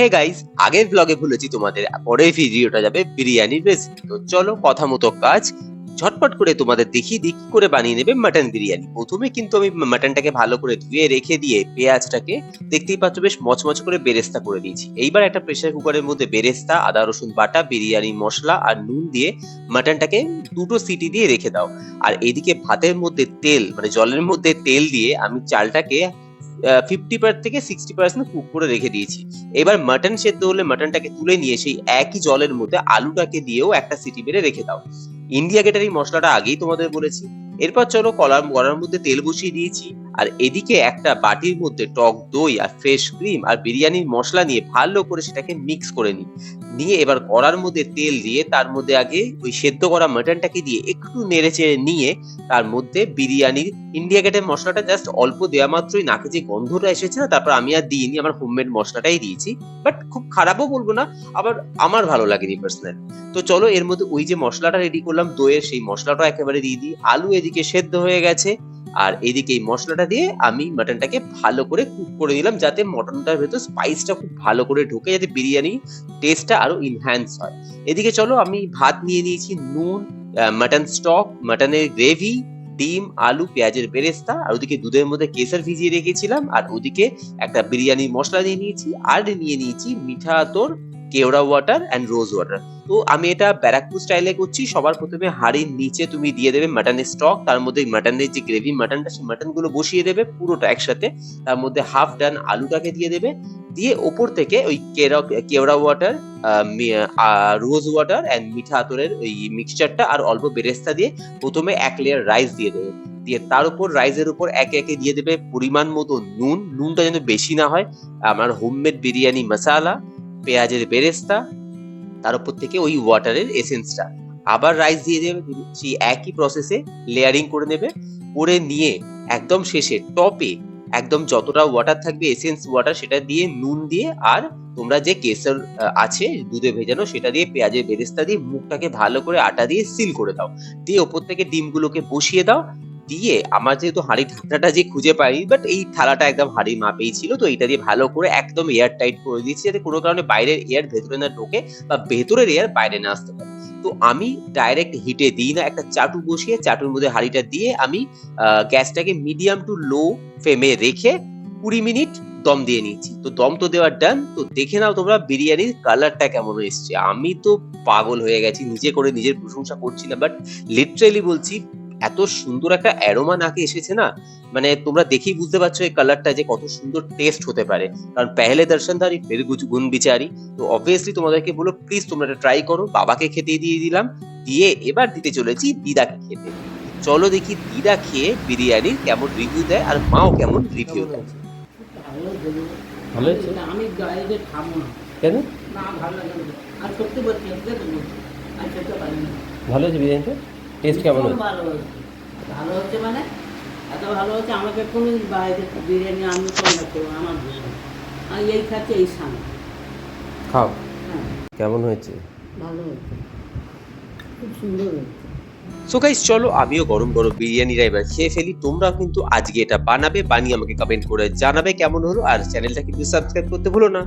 Hey guys, আগের ব্লগে বলেছি তোমাদের পরের ভিডিওটা যাবে বিরিয়ানির রেসিপি। তো চলো কথা মতো কাজ, ঝটপট করে তোমাদের দেখিয়ে দিই কি করে বানিয়ে নেবে মাটন বিরিয়ানি। প্রথমে কিন্তু আমি মাটনটাকে ভালো করে ধুয়ে রেখে দিয়ে পেঁয়াজটাকে দেখতেই পাচ্ছ বেশ মচমচ করে বেরেস্তা করে দিয়েছি। এইবার একটা প্রেসার কুকারের মধ্যে বেরেস্তা, আদা রসুন বাটা, বিরিয়ানি মশলা আর নুন দিয়ে মাটনটাকে দুটো সিটি দিয়ে রেখে দাও। আর এদিকে ভাতের মধ্যে তেল মানে জলের মধ্যে তেল দিয়ে আমি চালটাকে 50% থেকে 60% কুক করে রেখে দিয়েছি। এবার মাটন সেদ্ধ হলে মাটনটাকে তুলে নিয়ে সেই একই জলের মধ্যে আলুটাকে দিয়েও একটা সিটি মেরে রেখে দাও। ইন্ডিয়া গেটের এই মশলাটা আগেই তোমাদের বলেছি। এরপর চলো কড়ার মধ্যে তেল বসিয়ে দিয়েছি, আর এদিকে একটা বাটির মধ্যে টক দই আর ফ্রেশ ক্রিম আর বিরিয়ানির মশলা নিয়ে ভালো করে সেটাকে মিক্স করে নিয়ে এবার কড়ার মধ্যে তেল দিয়ে তার মধ্যে আগে ওই সেদ্ধ করা মাটনটাকে দিয়ে একটু নেড়ে চেড়ে নিয়ে তার মধ্যে বিরিয়ানির ইন্ডিয়া গেটের মশলাটা জাস্ট অল্প দেওয়া মাত্রই নাকে যে গন্ধটা এসেছে না, তারপর আমি আর দিইনি, আমার হোমমেড মশলাটাই দিয়েছি। বাট খুব খারাপও বলবো না, আবার আমার ভালো লাগেনি পার্সোনালি। তো চলো এর মধ্যে ওই যে মশলাটা রেডি করলাম দইয়ের, সেই মশলাটা একেবারে দিয়ে দিই। আলু এদিকে সেদ্ধ হয়ে গেছে, আর এদিকে এই মশলাটা দিয়ে আমি মাটনটাকে ভালো করে কুক করে দিলাম, যাতে মটনটার ভেতর স্পাইসটা খুব ভালো করে ঢোকে, যাতে বিরিয়ানি টেস্টটা আরো ইনহ্যান্স হয়। এদিকে চলো আমি ভাত নিয়ে নিয়েছি, নুন, মাটন স্টক, মাটনের গ্রেভি, ডিম, আলু, পেঁয়াজের বেরেস্তা, আর ওদিকে দুধের মধ্যে কেসার ভিজিয়ে রেখেছিলাম, আর ওদিকে একটা বিরিয়ানি মশলা নিয়ে নিয়েছি, আর নিয়ে নিয়েছি মিঠা আতর, কেওড়া ওয়াটার এন্ড রোজ ওয়াটার। তো আমি এটা ব্যারাকপুর স্টাইলে করছি। সবার প্রথমে হাঁড়ির নিচে তুমি দিয়ে দেবে মাটনের স্টক, তার মধ্যে মাটনের যে গ্রেভি মাটনটা, সেই মাটন গুলো বসিয়ে দেবে পুরোটা একসাথে। তার মধ্যে হাফ ডান আলুটাকে দিয়ে দেবে, দিয়ে ওপর থেকে ওই কেওড়া ওয়াটার, রোজ ওয়াটার এন্ড মিঠা আতরের ওই মিক্সচারটা আর অল্প বেরেস্তা দিয়ে প্রথমে এক লেয়ার রাইস দিয়ে দেবে। দিয়ে তার উপর রাইসের উপর একে একে দিয়ে দেবে পরিমাণ মতো নুন, নুনটা যেন বেশি না হয়, আমার হোমমেড বিরিয়ানি মশালা, পেঁয়াজের বেরেস্তা, তার উপর থেকে ওই ওয়াটারের এসেন্সটা, আবার রাইস দিয়ে দেবে। সেই একই প্রসেসে লেয়ারিং করে নেবে, করে নিয়ে একদম শেষে টপে একদম যতটা ওয়াটার থাকবে এসেন্স ওয়াটার সেটা দিয়ে নুন দিয়ে, আর তোমরা যে কেসার আছে দুধে ভেজানো সেটা দিয়ে পেঁয়াজের বেরেস্তা দিয়ে মুখটাকে ভালো করে আটা দিয়ে সিল করে দাও। দিয়ে ওপর থেকে ডিমগুলোকে বসিয়ে দাও। দিয়ে আমার যেহেতু হাঁড়ি ঢাকনাটা যে খুঁজে পাই, বাট এই থালাটা একদম হাঁড়ির মাপেই ছিল, তো এটা দিয়ে ভালো করে একদম এয়ার টাইট করে দিয়েছি, যাতে কোনো কারণে বাইরের এয়ার ভেতরে না ঢোকে বা ভেতরের এয়ার বাইরে না আসতে পারে। তো আমি ডাইরেক্ট হিটে দিই না, একটা চাটু বসিয়ে চাটুর মধ্যে হাঁড়িটা দিয়ে আমি গ্যাসটাকে মিডিয়াম টু লো ফ্লেমে রেখে 20 মিনিট দম দিয়ে নিচ্ছি। তো দম তো দেওয়ার ডান। তো দেখে নাও তোমরা বিরিয়ানির কালারটা কেমন এসছে। আমি তো পাগল হয়ে গেছি, নিজে করে নিজের প্রশংসা করছি না, বাট লিটারেলি বলছি এত সুন্দর একটা অ্যারোমা নাকে এসেছে না, মানে তোমরা দেখেই বুঝতে পারছো এই কালারটা যে কত সুন্দর টেস্ট হতে পারে। কারণ পেহলে দর্শনধারী ফের গুণ বিচারি। তো অবভিয়াসলি তোমাদেরকে বলো প্লিজ তোমরা এটা ট্রাই করো। বাবাকে খেতে দিয়ে দিলাম, দিয়ে এবার দিতে চলেছি দিদাকে খেতে। চলো দেখি দিদা খেয়ে বিরিয়ানির কেমন রিভিউ দেয় আর মাও কেমন রিভিউ দেয়। ভালো হয়েছে? আমি গাড়িতে খাবো না। কেন? না, ভালো লাগে না। আর সত্যি বলছি, এটা তো বলছি। আমি খেতে পারি না। ভালো হয়েছে বিরিয়ানিটা? টেস্ট কেমন খুব হয়েছে? ভালো হয়েছে। ভালো হচ্ছে মানে এত ভালো হচ্ছে, আমাকে কোনো বাইরে বিরিয়ানি আমি কন্ট্যাক্ট করবো, আমার বিরিয়ানি আমি এই খাচ্ছি, এই সামনে। খাও। হ্যাঁ, কেমন হয়েছে? ভালো হচ্ছে, খুব সুন্দর হচ্ছে। সো গাইস চলো আমিও গরম গরম বিরিয়ানিটা এবার খেয়ে ফেলি। তোমরা কিন্তু আজকে এটা বানাবে, বানিয়ে আমাকে কমেন্ট করে জানাবে কেমন হলো, আর চ্যানেলটা কিন্তু সাবস্ক্রাইব করতে ভুলো না।